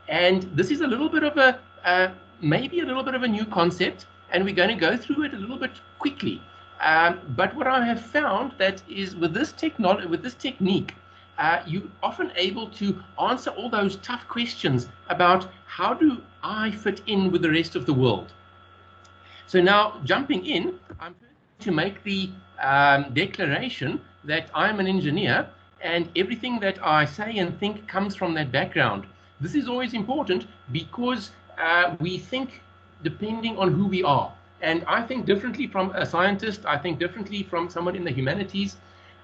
And this is a little bit of maybe a little bit of a new concept, and we're going to go through it a little bit quickly. But what I have found that is with this technique, you're often able to answer all those tough questions about how do I fit in with the rest of the world. So now, jumping in, I'm going to make the declaration that I'm an engineer, and everything that I say and think comes from that background. This is always important because we think depending on who we are. And I think differently from a scientist. I think differently from someone in the humanities.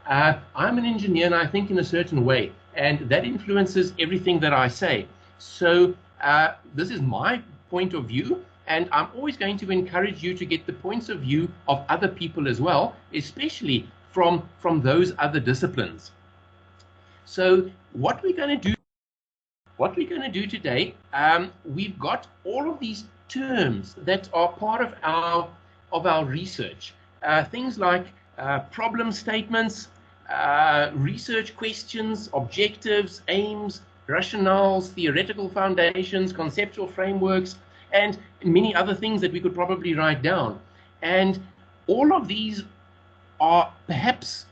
I'm an engineer and I think in a certain way, and that influences everything that I say. So this is my point of view, and I'm always going to encourage you to get the points of view of other people as well, especially from those other disciplines. So what we're going to do today, we've got all of these terms that are part of our research. Things like problem statements, research questions, objectives, aims, rationales, theoretical foundations, conceptual frameworks, and many other things that we could probably write down. And all of these are perhaps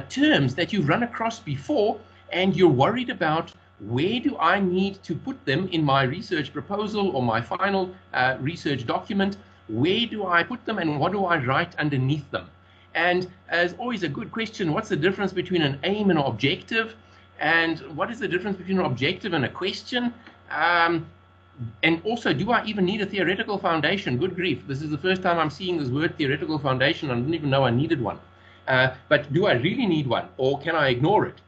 terms that you've run across before, and you're worried about where do I need to put them in my research proposal or my final research document? Where do I put them, and what do I write underneath them? And as always, a good question, what's the difference between an aim and an objective? And what is the difference between an objective and a question? And also, do I even need a theoretical foundation? Good grief, this is the first time I'm seeing this word theoretical foundation. I didn't even know I needed one. But do I really need one, or can I ignore it?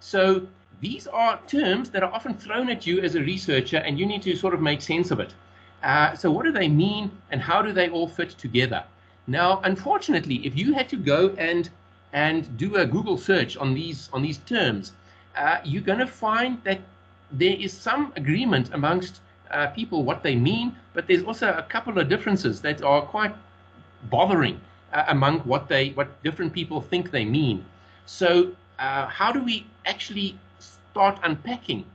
So these are terms that are often thrown at you as a researcher, and you need to sort of make sense of it. So what do they mean, and how do they all fit together? Now, unfortunately, if you had to go and do a Google search on these terms, you're going to find that there is some agreement amongst people what they mean, but there's also a couple of differences that are quite bothering among what different people think they mean. So how do we actually start unpacking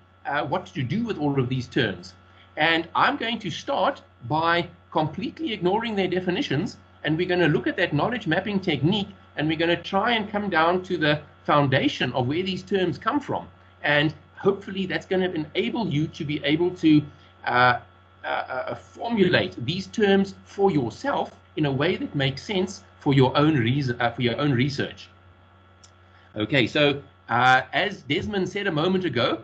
what to do with all of these terms? And I'm going to start by completely ignoring their definitions, and we're going to look at that knowledge mapping technique, and we're going to try and come down to the foundation of where these terms come from. And hopefully that's going to enable you to be able to formulate these terms for yourself in a way that makes sense for your own research. Okay, so as Desmond said a moment ago,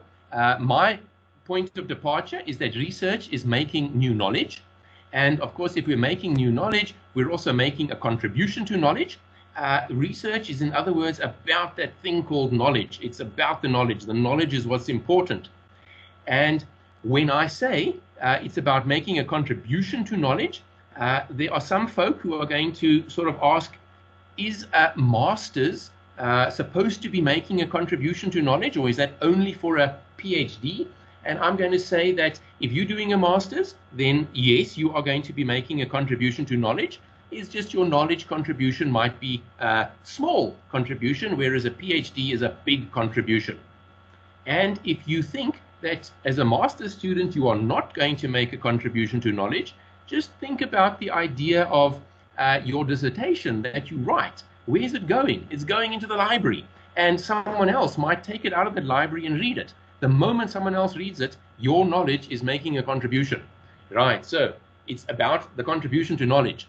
my point of departure is that research is making new knowledge. And of course, if we're making new knowledge, we're also making a contribution to knowledge. Research is, in other words, about that thing called knowledge. It's about the knowledge. The knowledge is what's important. And when I say it's about making a contribution to knowledge, there are some folk who are going to sort of ask, is a master's supposed to be making a contribution to knowledge, or is that only for a PhD? And I'm going to say that if you're doing a master's, then yes, you are going to be making a contribution to knowledge. It's just your knowledge contribution might be a small contribution, whereas a PhD is a big contribution. And if you think that as a master's student you are not going to make a contribution to knowledge, just think about the idea of your dissertation that you write. Where is it going? It's going into the library, and someone else might take it out of the library and read it. The moment someone else reads it, your knowledge is making a contribution. Right, so it's about the contribution to knowledge.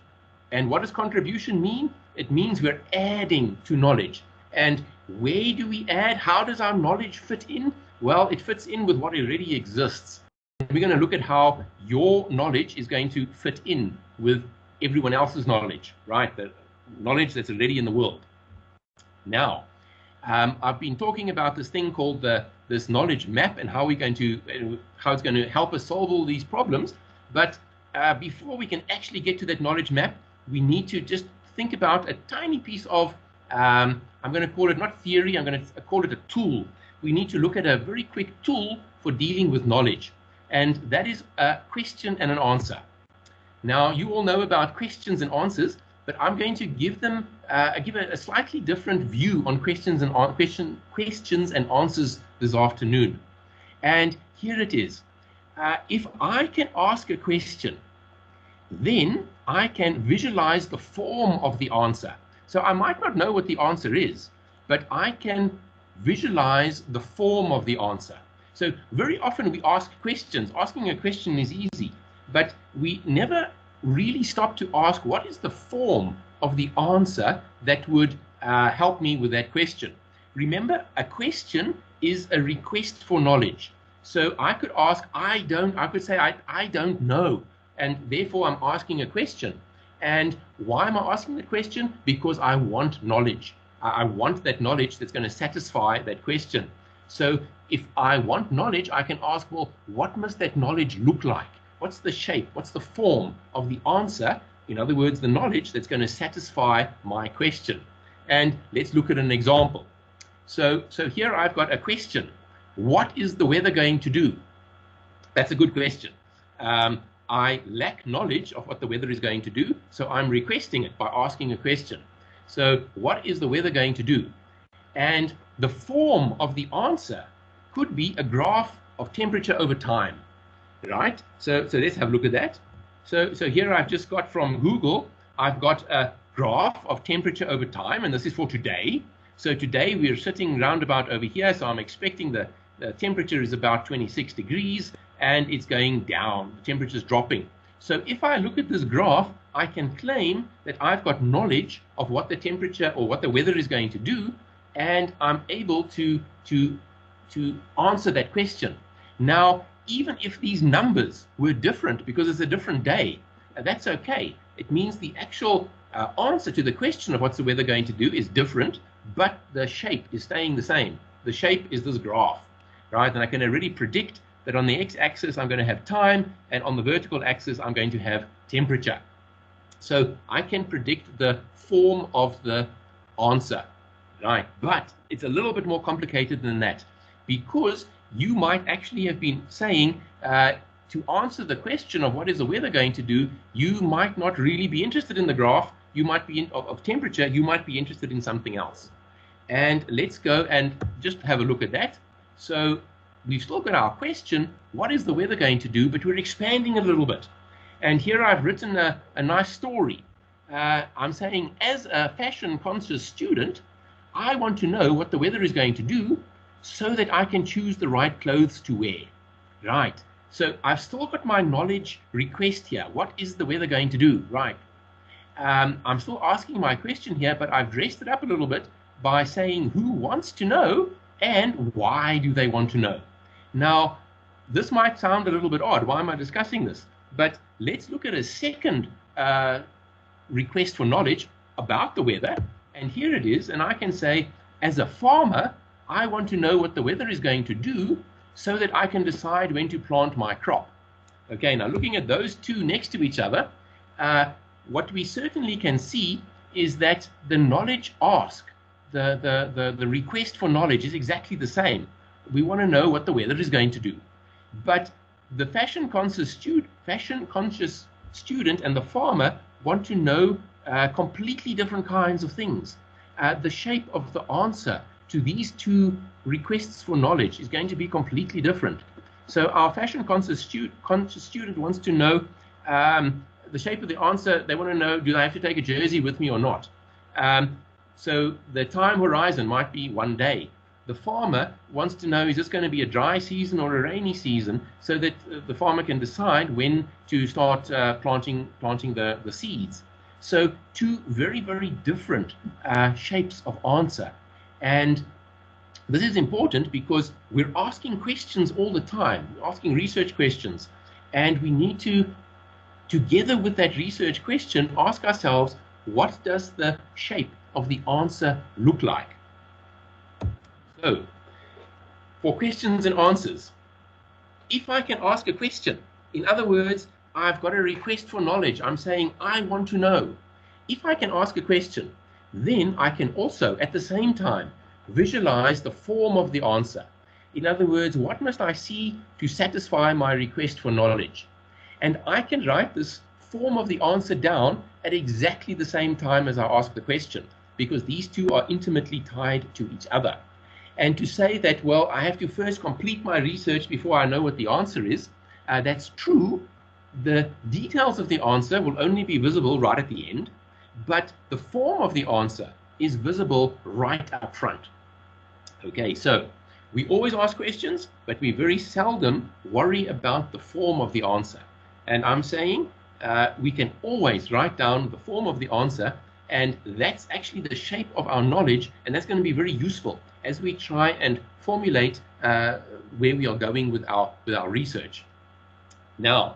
And what does contribution mean? It means we're adding to knowledge. And where do we add? How does our knowledge fit in? Well, it fits in with what already exists. We're going to look at how your knowledge is going to fit in with everyone else's knowledge, right? The knowledge that's already in the world. Now, I've been talking about this thing called this knowledge map, and how it's going to help us solve all these problems. But before we can actually get to that knowledge map, we need to just think about a tiny piece of, I'm going to call it not theory, I'm going to call it a tool. We need to look at a very quick tool for dealing with knowledge, and that is a question and an answer. Now, you all know about questions and answers, but I'm going to give a slightly different view on questions and answers this afternoon. And here it is. if I can ask a question, then I can visualize the form of the answer. So I might not know what the answer is, but I can visualize the form of the answer. So very often we ask questions. Asking a question is easy, but we never really stop to ask what is the form of the answer that would help me with that question. Remember, a question is a request for knowledge. So I could ask, I could say, I don't know. And therefore, I'm asking a question. And why am I asking the question? Because I want knowledge. I want that knowledge that's going to satisfy that question. So if I want knowledge, I can ask, well, what must that knowledge look like? What's the shape? What's the form of the answer? In other words, the knowledge that's going to satisfy my question. And let's look at an example. So here I've got a question. What is the weather going to do? That's a good question. I lack knowledge of what the weather is going to do, so I'm requesting it by asking a question. So what is the weather going to do? And the form of the answer could be a graph of temperature over time, right? So let's have a look at that. So here I've just got from Google, I've got a graph of temperature over time, and this is for today. So today we're sitting roundabout over here, so I'm expecting the temperature is about 26 degrees, and it's going down, the temperature is dropping. So if I look at this graph, I can claim that I've got knowledge of what the temperature or what the weather is going to do, and I'm able to answer that question. Now, even if these numbers were different because it's a different day, that's okay. It means the actual answer to the question of what's the weather going to do is different, but the shape is staying the same. The shape is this graph, right? And I can already predict that on the x-axis I'm going to have time, and on the vertical axis I'm going to have temperature. So I can predict the form of the answer, right? But it's a little bit more complicated than that, because you might actually have been saying to answer the question of what is the weather going to do, you might not really be interested in the graph. You might be of temperature. You might be interested in something else. And let's go and just have a look at that. So we've still got our question, what is the weather going to do? But we're expanding a little bit. And here I've written a nice story. I'm saying, as a fashion-conscious student, I want to know what the weather is going to do so that I can choose the right clothes to wear. Right. So I've still got my knowledge request here. What is the weather going to do? Right. I'm still asking my question here, but I've dressed it up a little bit by saying who wants to know and why do they want to know. Now, this might sound a little bit odd. Why am I discussing this? But let's look at a second request for knowledge about the weather. And here it is. And I can say, as a farmer, I want to know what the weather is going to do so that I can decide when to plant my crop. Okay, now looking at those two next to each other, what we certainly can see is that the knowledge ask, the request for knowledge is exactly the same. We want to know what the weather is going to do. But the fashion-conscious student and the farmer want to know completely different kinds of things. The shape of the answer to these two requests for knowledge is going to be completely different. So our fashion-conscious student wants to know the shape of the answer. They want to know, do I have to take a jersey with me or not? So the time horizon might be one day. The farmer wants to know, is this going to be a dry season or a rainy season, so that the farmer can decide when to start planting the seeds. So two very, very different shapes of answer. And this is important because we're asking questions all the time. We're asking research questions. And we need to, together with that research question, ask ourselves, what does the shape of the answer look like? So, for questions and answers, if I can ask a question, in other words, I've got a request for knowledge. I'm saying, I want to know. If I can ask a question, then I can also, at the same time, visualize the form of the answer. In other words, what must I see to satisfy my request for knowledge? And I can write this form of the answer down at exactly the same time as I ask the question, because these two are intimately tied to each other. And to say that, well, I have to first complete my research before I know what the answer is, that's true. The details of the answer will only be visible right at the end, but the form of the answer is visible right up front. Okay, so we always ask questions, but we very seldom worry about the form of the answer. And I'm saying we can always write down the form of the answer, and that's actually the shape of our knowledge, and that's going to be very useful as we try and formulate where we are going with our research. Now,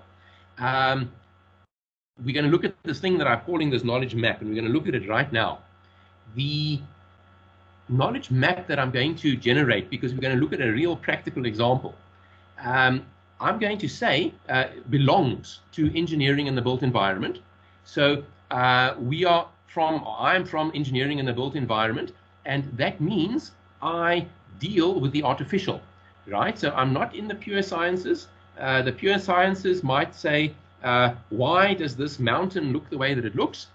we're going to look at this thing that I'm calling this knowledge map, and we're going to look at it right now. The knowledge map that I'm going to generate, because we're going to look at a real practical example, I'm going to say belongs to engineering in the built environment. So I'm from engineering in the built environment, and that means I deal with the artificial, right? So I'm not in the pure sciences. The pure sciences might say, why does this mountain look the way that it looks?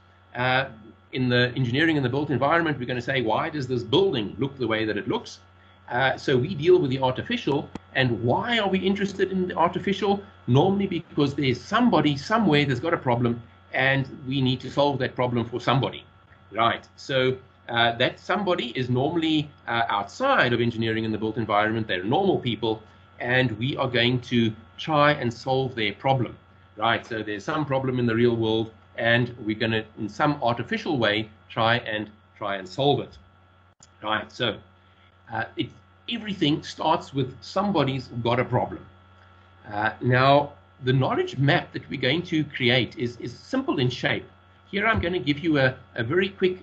In the engineering in the built environment, we're going to say, why does this building look the way that it looks? So we deal with the artificial. And why are we interested in the artificial? Normally because there's somebody somewhere that's got a problem, and we need to solve that problem for somebody, right? So that somebody is normally outside of engineering in the built environment. They're normal people, and we are going to try and solve their problem, right? So there's some problem in the real world, and we're going to, in some artificial way, try and solve it, right? So everything starts with somebody's got a problem. Now, the knowledge map that we're going to create is simple in shape. Here I'm going to give you a very quick,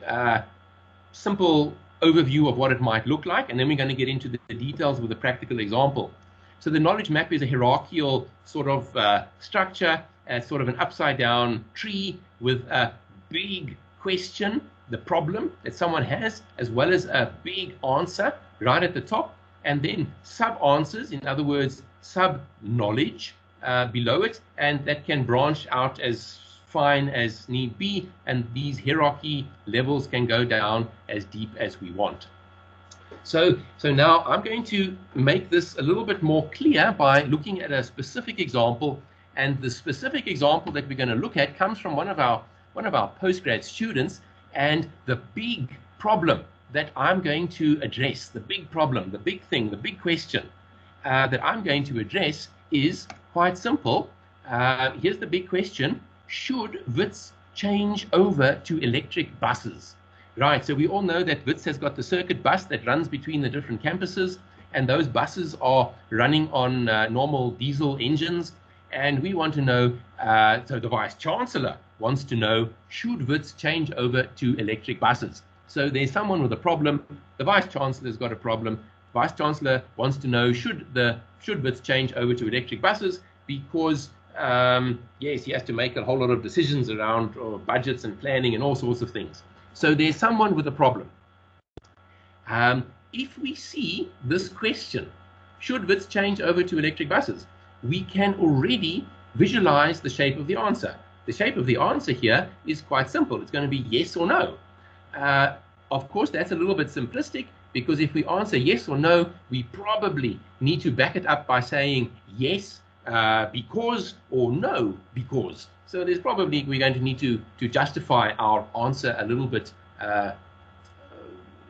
simple overview of what it might look like, and then we're going to get into the details with a practical example. So the knowledge map is a hierarchical sort of structure, sort of an upside-down tree with a big question, the problem that someone has, as well as a big answer right at the top, and then sub-answers, in other words, sub-knowledge below it, and that can branch out as fine as need be, and these hierarchy levels can go down as deep as we want. So now I'm going to make this a little bit more clear by looking at a specific example, and the specific example that we're going to look at comes from one of our postgrad students, and the big problem that I'm going to address, the big problem, the big thing, the big question that I'm going to address is quite simple. Here's the big question: should Wits change over to electric buses? Right, so we all know that Wits has got the circuit bus that runs between the different campuses, and those buses are running on normal diesel engines, and we want to know, so the Vice Chancellor wants to know, should Wits change over to electric buses? So there's someone with a problem, the Vice Chancellor's got a problem, Vice Chancellor wants to know, should Wits change over to electric buses, because yes, he has to make a whole lot of decisions around budgets and planning and all sorts of things. So there's someone with a problem. If we see this question, should Wits change over to electric buses, we can already visualize the shape of the answer. The shape of the answer here is quite simple. It's going to be yes or no. Of course, that's a little bit simplistic, because if we answer yes or no, we probably need to back it up by saying yes because, or no because. So there's probably, we're going to need to justify our answer a little bit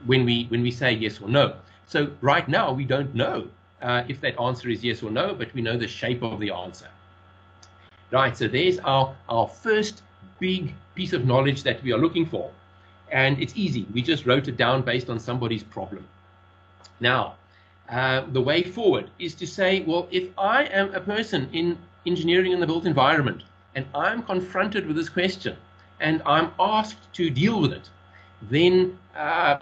when we say yes or no. So right now we don't know if that answer is yes or no, but we know the shape of the answer. Right, so there's our first big piece of knowledge that we are looking for. And it's easy. We just wrote it down based on somebody's problem. Now, the way forward is to say, well, if I am a person in engineering in the built environment, and I'm confronted with this question, and I'm asked to deal with it, then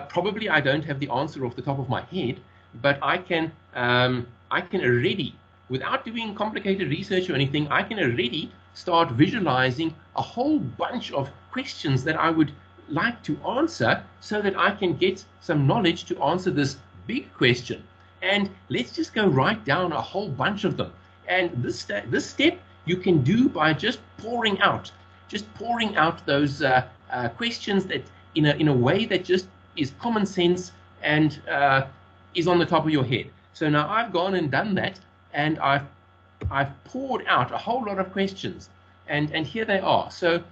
probably I don't have the answer off the top of my head, but I can already, without doing complicated research or anything, I can already start visualizing a whole bunch of questions that I would like to answer, so that I can get some knowledge to answer this big question. And let's just go write down a whole bunch of them. And this step you can do by just pouring out those questions that in a way that just is common sense and is on the top of your head. So now I've gone and done that, and I've I've poured out a whole lot of questions, and here they are. So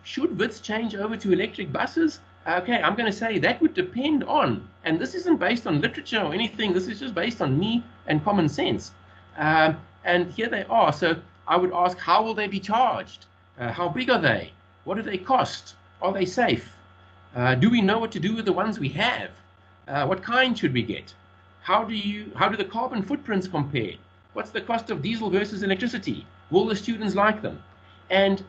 should Wits change over to electric buses? Okay, I'm going to say that would depend on, and this isn't based on literature or anything, this is just based on me and common sense. And here they are. So I would ask, how will they be charged? How big are they? What do they cost? Are they safe? Do we know what to do with the ones we have? What kind should we get? How do the carbon footprints compare? What's the cost of diesel versus electricity? Will the students like them? And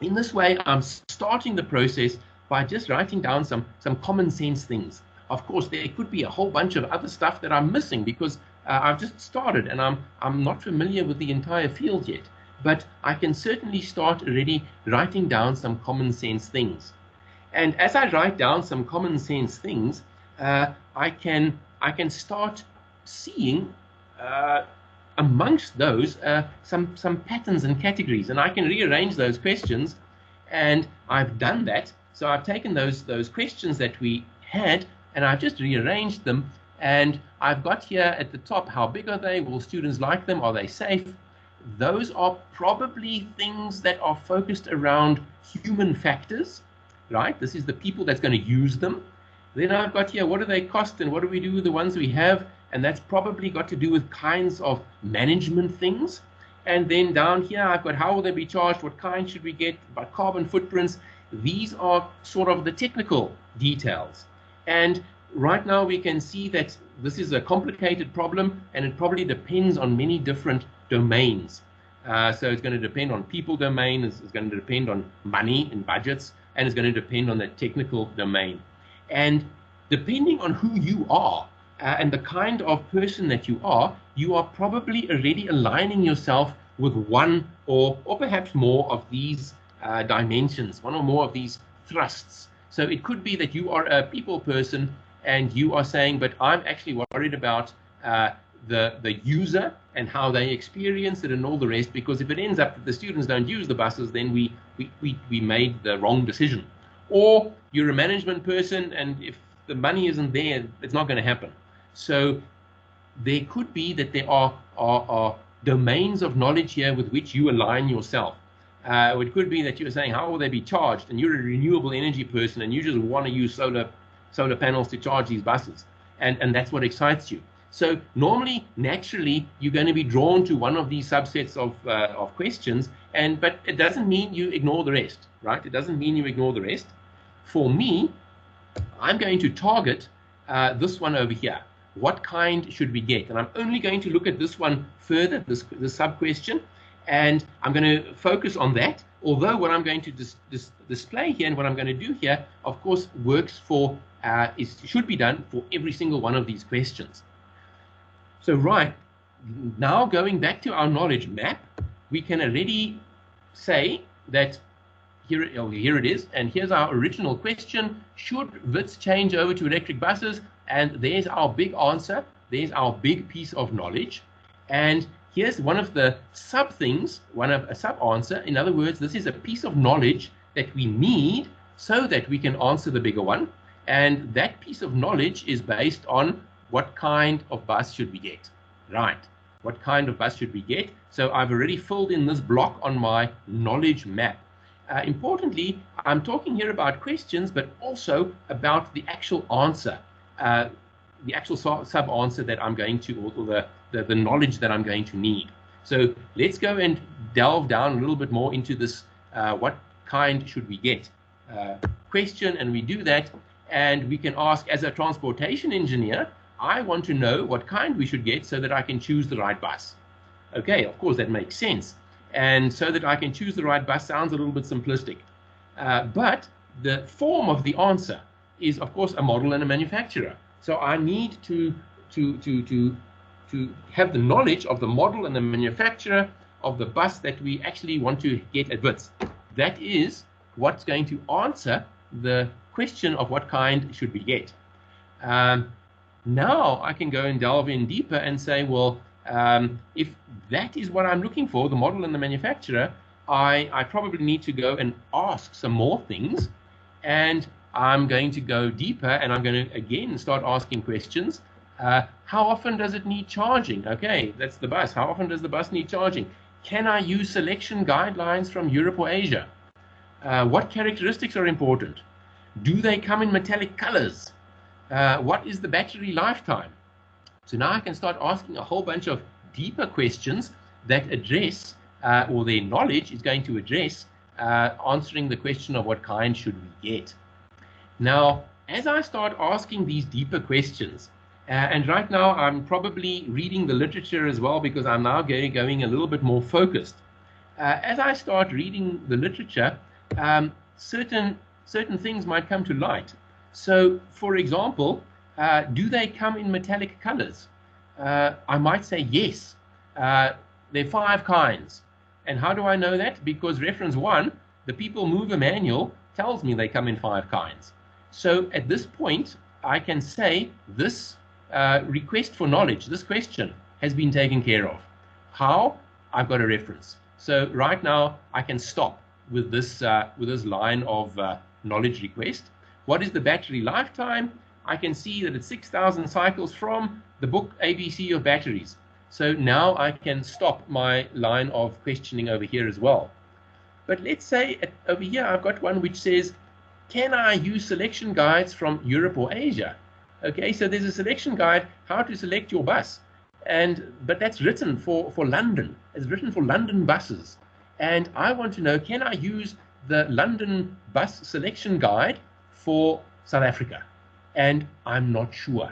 in this way, I'm starting the process by just writing down some common sense things. Of course, there could be a whole bunch of other stuff that I'm missing because I've just started and I'm not familiar with the entire field yet. But I can certainly start already writing down some common sense things. And as I write down some common sense things, I can start seeing amongst those some patterns and categories, and I can rearrange those questions. And I've done that. So I've taken those questions that we had and I've just rearranged them, and I've got here at the top, how big are they? Will students like them? Are they safe? Those are probably things that are focused around human factors, right? This is the people that's going to use them. Then I've got here, what do they cost and what do we do with the ones we have? And that's probably got to do with kinds of management things. And then down here, I've got how will they be charged? What kind should we get? About carbon footprints. These are sort of the technical details. And right now we can see that this is a complicated problem and it probably depends on many different domains. So it's going to depend on people domain, it's going to depend on money and budgets, and it's going to depend on the technical domain. And depending on who you are and the kind of person that you are probably already aligning yourself with one or perhaps more of these dimensions, one or more of these thrusts. So it could be that you are a people person and you are saying, but I'm actually worried about the user and how they experience it and all the rest, because if it ends up that the students don't use the buses, then we made the wrong decision. Or you're a management person, and if the money isn't there, it's not going to happen. So there could be that there are domains of knowledge here with which you align yourself. It could be that you're saying, how will they be charged? And you're a renewable energy person, and you just want to use solar panels to charge these buses. And that's what excites you. So normally, naturally, you're going to be drawn to one of these subsets of questions, but it doesn't mean you ignore the rest, right? It doesn't mean you ignore the rest. For me, I'm going to target this one over here. What kind should we get? And I'm only going to look at this one further, this sub-question, and I'm going to focus on that. Although what I'm going to display here and what I'm going to do here, of course, works for, should be done for every single one of these questions. So right, now going back to our knowledge map, we can already say that here it is, and here's our original question: should Wits change over to electric buses? And there's our big answer. There's our big piece of knowledge. And here's one of the sub things, a sub answer. In other words, this is a piece of knowledge that we need so that we can answer the bigger one. And that piece of knowledge is based on what kind of bus should we get, right? What kind of bus should we get? So I've already filled in this block on my knowledge map. Importantly, I'm talking here about questions, but also about the actual answer, the actual sub-answer that I'm going to, or the knowledge that I'm going to need. So let's go and delve down a little bit more into this, what kind should we get question, and we do that, and we can ask, as a transportation engineer, I want to know what kind we should get so that I can choose the right bus. Okay, of course, that makes sense. And so that I can choose the right bus sounds a little bit simplistic. But the form of the answer is, of course, a model and a manufacturer. So I need to have the knowledge of the model and the manufacturer of the bus that we actually want to get at Wits. That is what's going to answer the question of what kind should we get. Now I can go and delve in deeper and say, well, if that is what I'm looking for, the model and the manufacturer, I probably need to go and ask some more things, and I'm going to go deeper, and I'm going to again start asking questions. How often does it need charging? Okay, that's the bus. How often does the bus need charging? Can I use selection guidelines from Europe or Asia? What characteristics are important? Do they come in metallic colors? What is the battery lifetime? So now I can start asking a whole bunch of deeper questions that address, or their knowledge is going to address, answering the question of what kind should we get. Now, as I start asking these deeper questions, and right now I'm probably reading the literature as well because I'm now going a little bit more focused. As I start reading the literature, certain things might come to light. So, for example, do they come in metallic colors? I might say yes. There are 5 kinds. And how do I know that? Because reference 1, the People Mover manual, tells me they come in 5 kinds. So at this point, I can say this request for knowledge, this question, has been taken care of. How? I've got a reference. So right now, I can stop with this line of knowledge request. What is the battery lifetime? I can see that it's 6,000 cycles from the book ABC of batteries. So now I can stop my line of questioning over here as well. But let's say over here I've got one which says, can I use selection guides from Europe or Asia? Okay, so there's a selection guide, how to select your bus. But that's written for London. It's written for London buses. And I want to know, can I use the London bus selection guide for South Africa? And I'm not sure.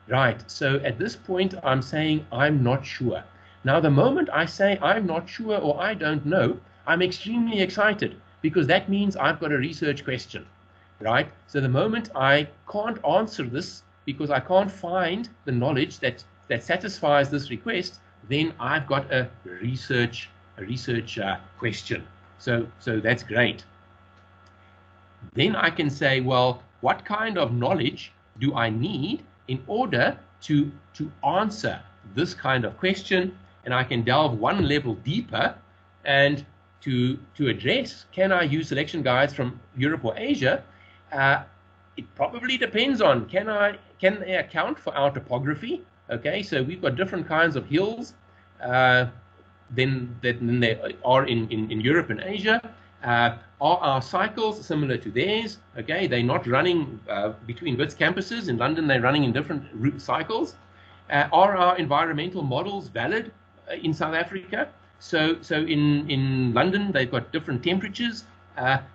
Right, so at this point, I'm saying I'm not sure. Now, the moment I say I'm not sure or I don't know, I'm extremely excited because that means I've got a research question, right? So the moment I can't answer this because I can't find the knowledge that satisfies this request, then I've got a research question. So that's great. Then I can say, well, what kind of knowledge do I need in order to answer this kind of question? And I can delve one level deeper and to address, can I use selection guides from Europe or Asia? It probably depends on, can they account for our topography? Okay, so we've got different kinds of hills than there are in Europe and Asia. Are our cycles similar to theirs? Okay, they're not running between Wits campuses. In London, they're running in different route cycles. Are our environmental models valid in South Africa? So in London, they've got different temperatures.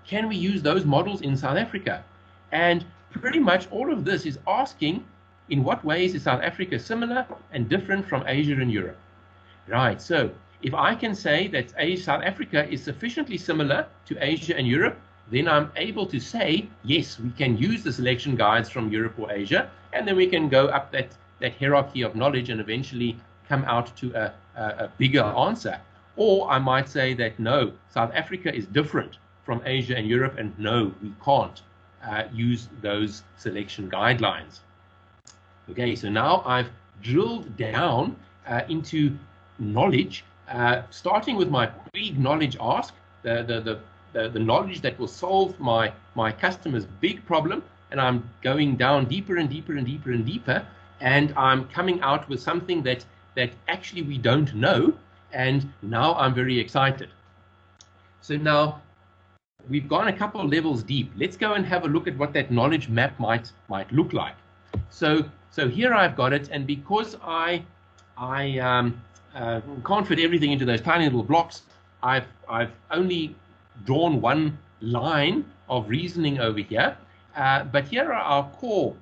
Can we use those models in South Africa? And pretty much all of this is asking, in what ways is South Africa similar and different from Asia and Europe? Right, so if I can say that South Africa is sufficiently similar to Asia and Europe, then I'm able to say, yes, we can use the selection guides from Europe or Asia, and then we can go up that hierarchy of knowledge and eventually come out to a bigger answer. Or I might say that, no, South Africa is different from Asia and Europe, and no, we can't use those selection guidelines. Okay, so now I've drilled down into knowledge, starting with my big knowledge ask, the knowledge that will solve my customer's big problem, and I'm going down deeper and deeper and deeper and deeper, and I'm coming out with something that actually we don't know, and now I'm very excited. So now we've gone a couple of levels deep. Let's go and have a look at what that knowledge map might look like. So here I've got it, and because I can't fit everything into those tiny little blocks, I've only drawn one line of reasoning over here. But here are our core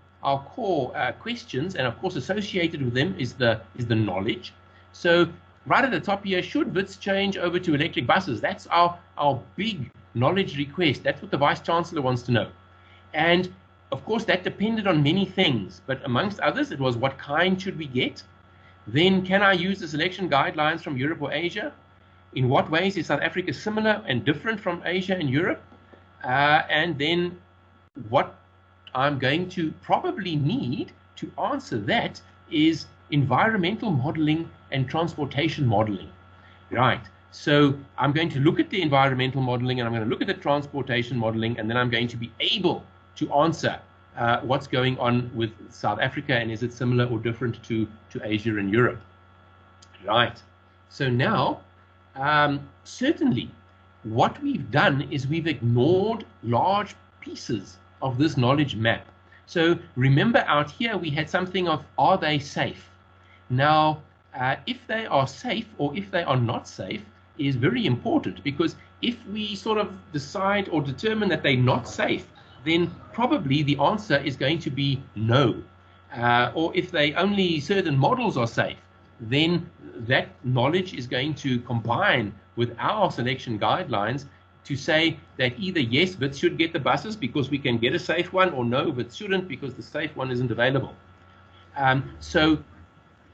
questions, and of course associated with them is the knowledge. So right at the top here, should Wits change over to electric buses? That's our big knowledge request. That's what the Vice Chancellor wants to know. And of course that depended on many things, but amongst others it was, what kind should we get? Then, can I use the selection guidelines from Europe or Asia? In what ways is South Africa similar and different from Asia and Europe? And then what I'm going to probably need to answer that is environmental modeling and transportation modeling. Right, so I'm going to look at the environmental modeling and I'm going to look at the transportation modeling, and then I'm going to be able to answer what's going on with South Africa, and is it similar or different to Asia and Europe? Right. So now, certainly, what we've done is we've ignored large pieces of this knowledge map. So remember, out here we had something of, are they safe? Now, if they are safe or if they are not safe is very important, because if we sort of decide or determine that they're not safe, then probably the answer is going to be no. Or if they only certain models are safe, then that knowledge is going to combine with our selection guidelines to say that either yes, Wits should get the buses because we can get a safe one, or no, Wits shouldn't because the safe one isn't available. So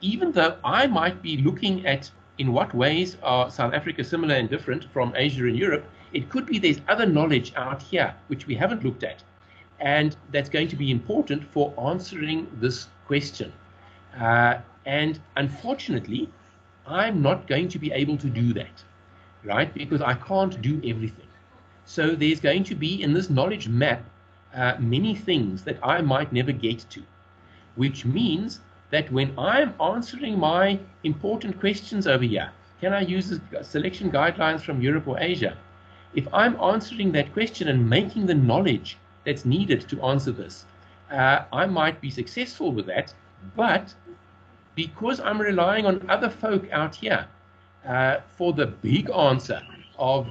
even though I might be looking at in what ways are South Africa similar and different from Asia and Europe, it could be there's other knowledge out here which we haven't looked at, and that's going to be important for answering this question. And unfortunately, I'm not going to be able to do that, right? Because I can't do everything. So there's going to be in this knowledge map many things that I might never get to, which means that when I'm answering my important questions over here, can I use the selection guidelines from Europe or Asia? If I'm answering that question and making the knowledge that's needed to answer this, I might be successful with that, but because I'm relying on other folk out here for the big answer of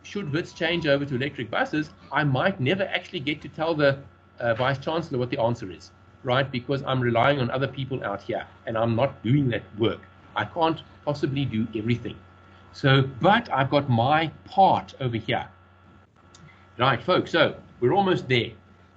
should Wits change over to electric buses, I might never actually get to tell the Vice Chancellor what the answer is, right? Because I'm relying on other people out here and I'm not doing that work. I can't possibly do everything. So, but I've got my part over here. Right, folks, so we're almost there.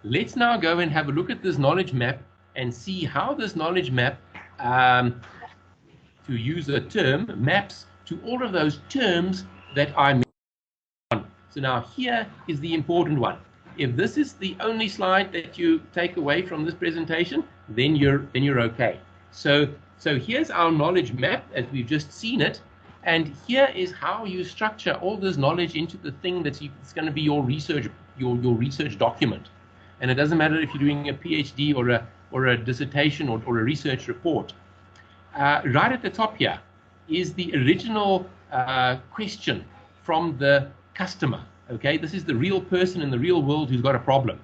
Let's now go and have a look at this knowledge map and see how this knowledge map, to use a term, maps to all of those terms that I mentioned. So now here is the important one. If this is the only slide that you take away from this presentation, then you're okay. So here's our knowledge map as we've just seen it, and here is how you structure all this knowledge into the thing that's going to be your research document. And it doesn't matter if you're doing a PhD or a dissertation or a research report. Right at the top here is the original question from the customer. Okay, this is the real person in the real world who's got a problem,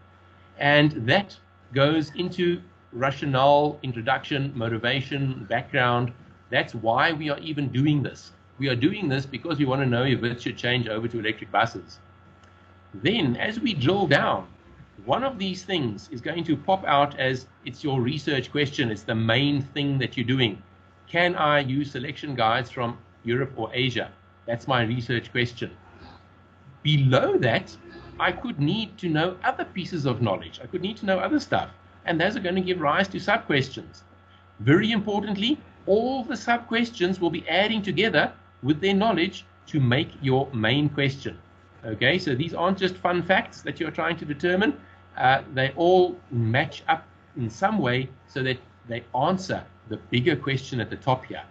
and that goes into rationale, introduction, motivation, background. That's why we are even doing this. We are doing this because we want to know if it should change over to electric buses. Then, as we drill down, one of these things is going to pop out as it's your research question. It's the main thing that you're doing. Can I use selection guides from Europe or Asia? That's my research question. Below that, I could need to know other pieces of knowledge. I could need to know other stuff. And those are going to give rise to sub-questions. Very importantly, all the sub-questions will be adding together with their knowledge to make your main question. Okay, so these aren't just fun facts that you're trying to determine. They all match up in some way so that they answer the bigger question at the top here.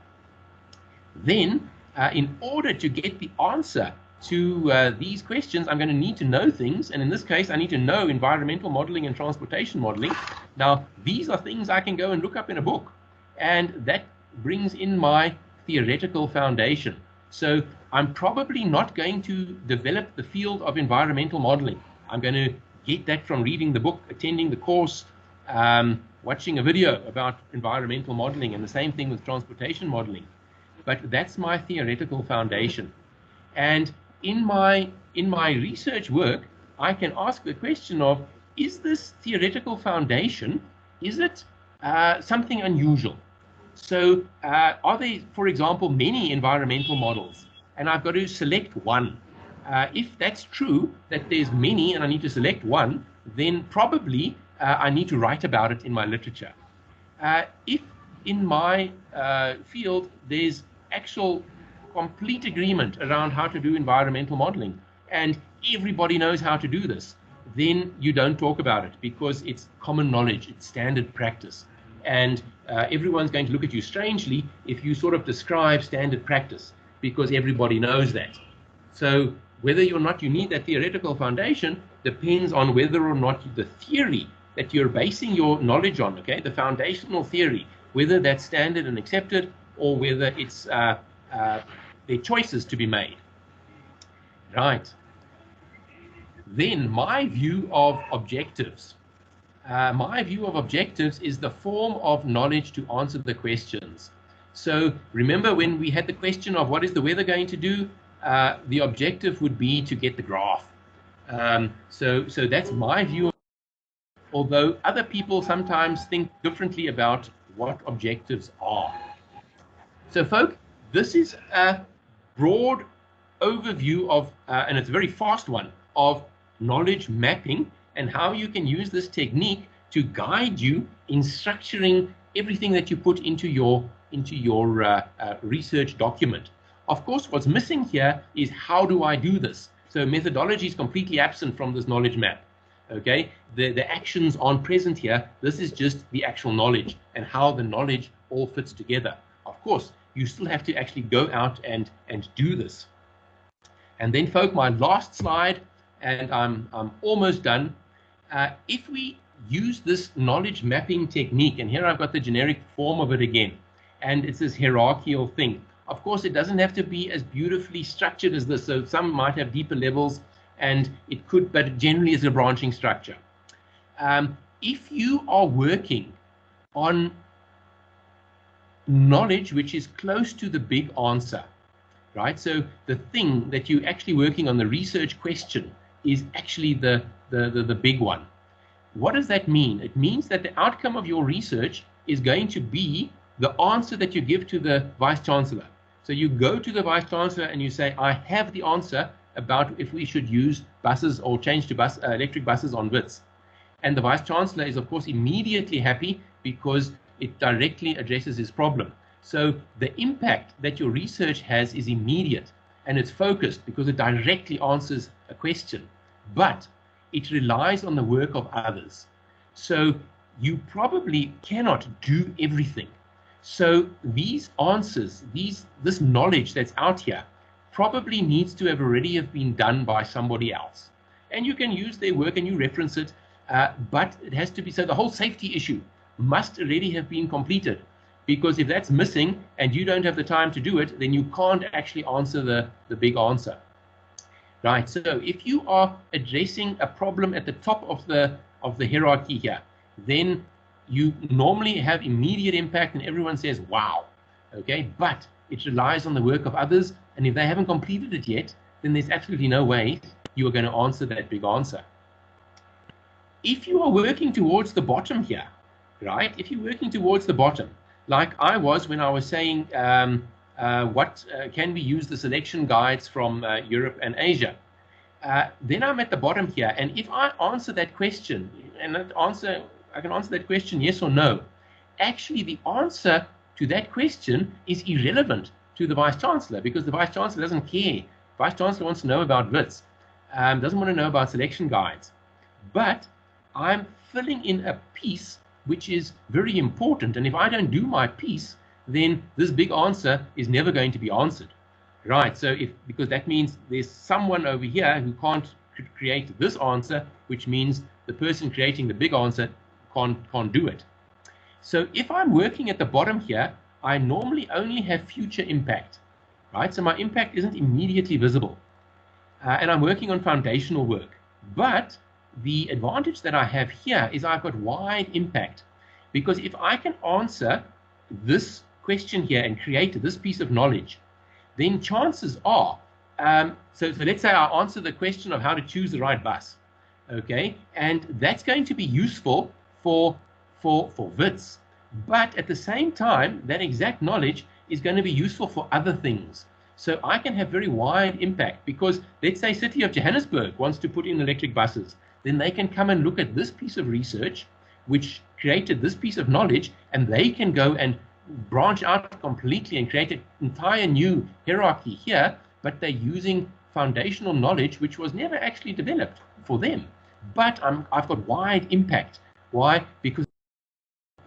Then, in order to get the answer to these questions, I'm going to need to know things, and in this case I need to know environmental modeling and transportation modeling. Now these are things I can go and look up in a book, and that brings in my theoretical foundation. So I'm probably not going to develop the field of environmental modeling. I'm going to get that from reading the book, attending the course, watching a video about environmental modeling, and the same thing with transportation modeling. But that's my theoretical foundation. And in my research work, I can ask the question of, is this theoretical foundation, is it something unusual? So are there, for example, many environmental models? And I've got to select one. If that's true, that there's many and I need to select one, then probably I need to write about it in my literature. If in my field there's actual complete agreement around how to do environmental modeling, and everybody knows how to do this, then you don't talk about it because it's common knowledge, it's standard practice. And everyone's going to look at you strangely if you sort of describe standard practice, because everybody knows that. So whether or not you need that theoretical foundation depends on whether or not the theory that you're basing your knowledge on, okay, the foundational theory, whether that's standard and accepted or whether it's there are choices to be made. Right. Then my view of objectives. My view of objectives is the form of knowledge to answer the questions. So remember when we had the question of what is the weather going to do? The objective would be to get the graph. So that's my view, although other people sometimes think differently about what objectives are. So folk, this is a broad overview of, and it's a very fast one, of knowledge mapping and how you can use this technique to guide you in structuring everything that you put into your research document. Of course, what's missing here is how do I do this? So methodology is completely absent from this knowledge map. Okay, the actions aren't present here. This is just the actual knowledge and how the knowledge all fits together. Of course, you still have to actually go out and do this. And then, folk, my last slide, and I'm almost done. If we use this knowledge mapping technique, and here I've got the generic form of it again, and it's this hierarchical thing. Of course, it doesn't have to be as beautifully structured as this. So some might have deeper levels, and it could, but it generally is a branching structure. If you are working on knowledge which is close to the big answer, right? So the thing that you're actually working on, the research question, is actually the big one. What does that mean? It means that the outcome of your research is going to be the answer that you give to the Vice Chancellor. So you go to the Vice Chancellor and you say, I have the answer about if we should use buses or change to electric buses on Wits. And the Vice Chancellor is, of course, immediately happy because it directly addresses his problem. So the impact that your research has is immediate and it's focused because it directly answers a question, but it relies on the work of others. So you probably cannot do everything. So these answers, this knowledge that's out here probably needs to have already been done by somebody else. And you can use their work and you reference it, but it has to be, so the whole safety issue must already have been completed, because if that's missing and you don't have the time to do it, then you can't actually answer the big answer. Right, so if you are addressing a problem at the top of the hierarchy here, then you normally have immediate impact and everyone says, wow, okay, but it relies on the work of others, and if they haven't completed it yet, then there's absolutely no way you are going to answer that big answer. If you are working towards the bottom here, right, if you're working towards the bottom, like I was when I was saying, can we use the selection guides from Europe and Asia? Then I'm at the bottom here, and if I answer that question, and I can answer that question yes or no, actually the answer to that question is irrelevant to the Vice Chancellor, because the Vice Chancellor doesn't care. The Vice Chancellor wants to know about Wits, doesn't want to know about selection guides. But I'm filling in a piece which is very important, and if I don't do my piece, then this big answer is never going to be answered. Right, so because that means there's someone over here who can't create this answer, which means the person creating the big answer can't do it. So if I'm working at the bottom here, I normally only have future impact, right? So my impact isn't immediately visible. And I'm working on foundational work. But the advantage that I have here is I've got wide impact, because if I can answer this question here and create this piece of knowledge, then chances are, so let's say I answer the question of how to choose the right bus, okay? And that's going to be useful for Wits. But at the same time, that exact knowledge is going to be useful for other things. So I can have very wide impact, because let's say City of Johannesburg wants to put in electric buses, then they can come and look at this piece of research which created this piece of knowledge, and they can go and branch out completely and create an entire new hierarchy here, but they're using foundational knowledge which was never actually developed for them. But I've got wide impact. Why? Because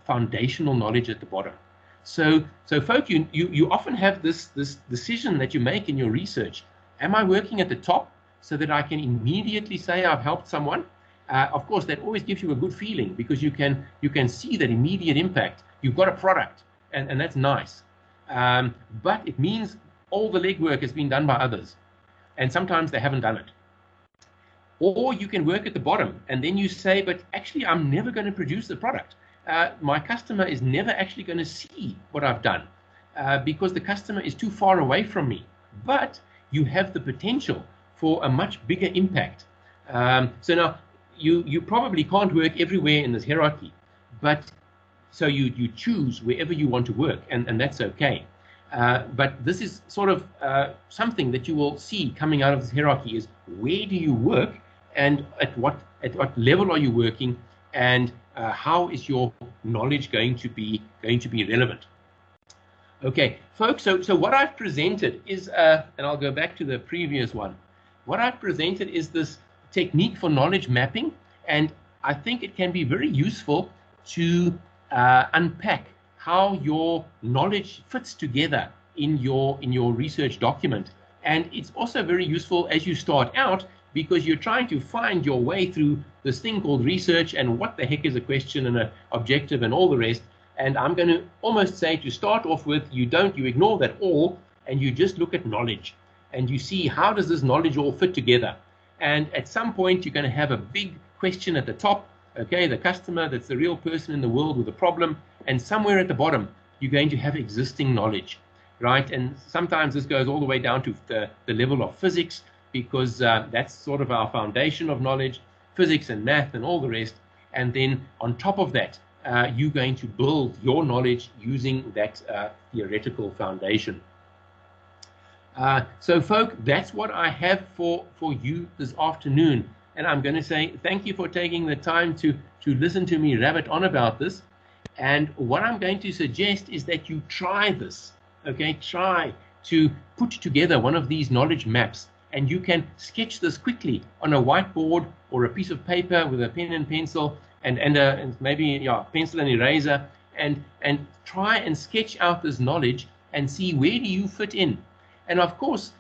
foundational knowledge at the bottom. So folk, you often have this decision that you make in your research. Am I working at the top so that I can immediately say I've helped someone? Of course, that always gives you a good feeling because you can see that immediate impact. You've got a product, and that's nice. But it means all the legwork has been done by others, and sometimes they haven't done it. Or you can work at the bottom, and then you say, but actually, I'm never going to produce the product. My customer is never actually going to see what I've done because the customer is too far away from me. But you have the potential for a much bigger impact. So now, you probably can't work everywhere in this hierarchy, but so you choose wherever you want to work, and that's okay. But this is sort of something that you will see coming out of this hierarchy is where do you work and at what level are you working, and how is your knowledge going to be relevant? Okay, folks, so what I've presented is, and I'll go back to the previous one. What I've presented is this technique for knowledge mapping, and I think it can be very useful to unpack how your knowledge fits together in your research document. And it's also very useful as you start out because you're trying to find your way through this thing called research and what the heck is a question and an objective and all the rest. And I'm going to almost say to start off with, you ignore that all and you just look at knowledge and you see how does this knowledge all fit together. And at some point you're going to have a big question at the top, okay, the customer, that's the real person in the world with a problem, and somewhere at the bottom you're going to have existing knowledge, right? And sometimes this goes all the way down to the level of physics because that's sort of our foundation of knowledge, physics and math and all the rest. And then on top of that, you're going to build your knowledge using that theoretical foundation. So folk, that's what I have for you this afternoon. And I'm going to say thank you for taking the time to listen to me rabbit on about this. And what I'm going to suggest is that you try this, okay? Try to put together one of these knowledge maps, and you can sketch this quickly on a whiteboard or a piece of paper with a pen and pencil and maybe pencil and eraser, and try and sketch out this knowledge and see where do you fit in. And of course,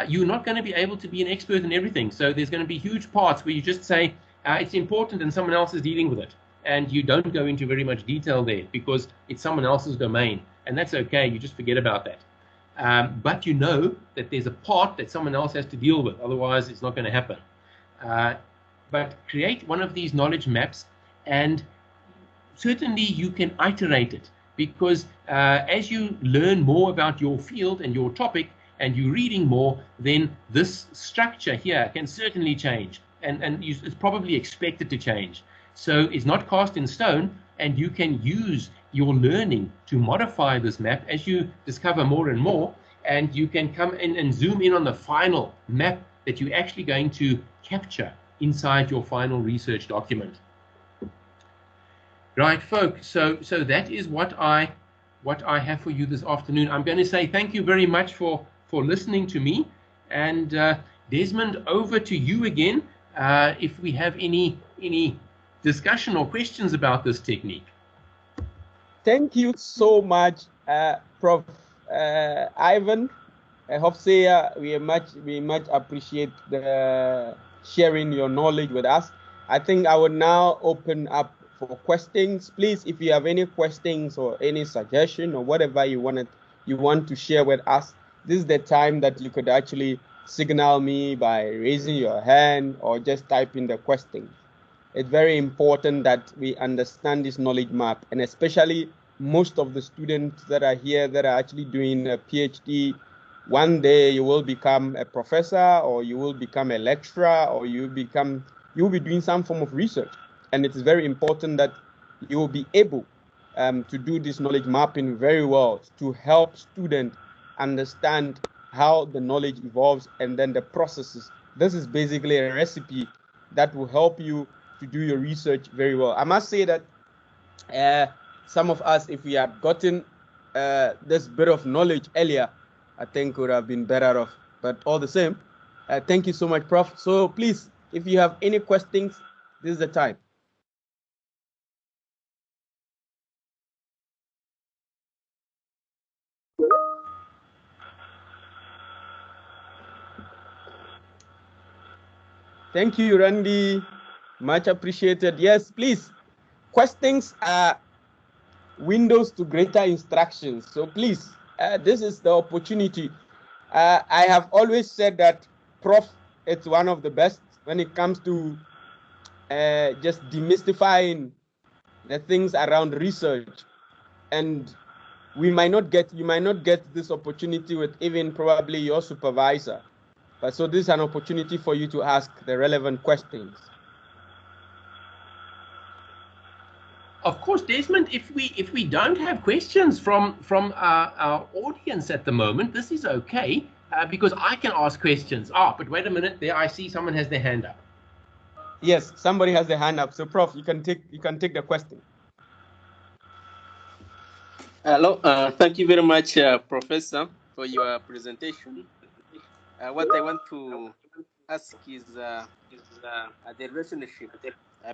you're not going to be able to be an expert in everything. So there's going to be huge parts where you just say it's important and someone else is dealing with it. And you don't go into very much detail there because it's someone else's domain. And that's okay. You just forget about that. But you know that there's a part that someone else has to deal with. Otherwise, it's not going to happen. But create one of these knowledge maps, and certainly you can iterate it because as you learn more about your field and your topic, and you're reading more, then this structure here can certainly change, and it's probably expected to change. So it's not cast in stone, and you can use your learning to modify this map as you discover more and more, and you can come in and zoom in on the final map that you're actually going to capture inside your final research document. Right, folks, so that is what I have for you this afternoon. I'm going to say thank you very much for listening to me, and Desmond, over to you again if we have any discussion or questions about this technique. Thank you so much, Prof. Ivan. I hope we much appreciate the sharing your knowledge with us. I think I will now open up for questions. Please, if you have any questions or any suggestion or whatever you want to share with us, this is the time that you could actually signal me by raising your hand or just type in the question. It's very important that we understand this knowledge map, and especially most of the students that are here that are actually doing a PhD. One day you will become a professor, or you will become a lecturer, or you'll be doing some form of research. And it's very important that you will be able to do this knowledge mapping very well to help students understand how the knowledge evolves and then the processes. This is basically a recipe that will help you to do your research very well. I must say that some of us, if we had gotten this bit of knowledge earlier, I think would have been better off. But all the same, thank you so much, Prof. So please, if you have any questions, this is the time. Thank you, Randy. Much appreciated. Yes, please. Questions are windows to greater instructions. So please, this is the opportunity. I have always said that Prof, it's one of the best when it comes to just demystifying the things around research. And you might not get this opportunity with even probably your supervisor. But so this is an opportunity for you to ask the relevant questions. Of course, Desmond, if we don't have questions from our audience at the moment, this is okay, because I can ask questions. But wait a minute, there I see someone has their hand up. Yes, somebody has their hand up. So Prof, you can take the question. Hello, thank you very much, Professor, for your presentation. What I want to ask is the relationship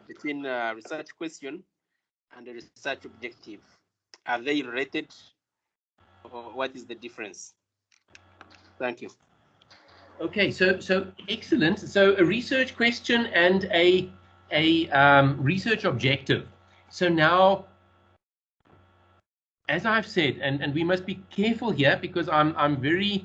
between research question and the research objective. Are they related, or what is the difference? Thank you. Okay, so excellent. So a research question and a research objective. So now, as I've said, and we must be careful here, because I'm very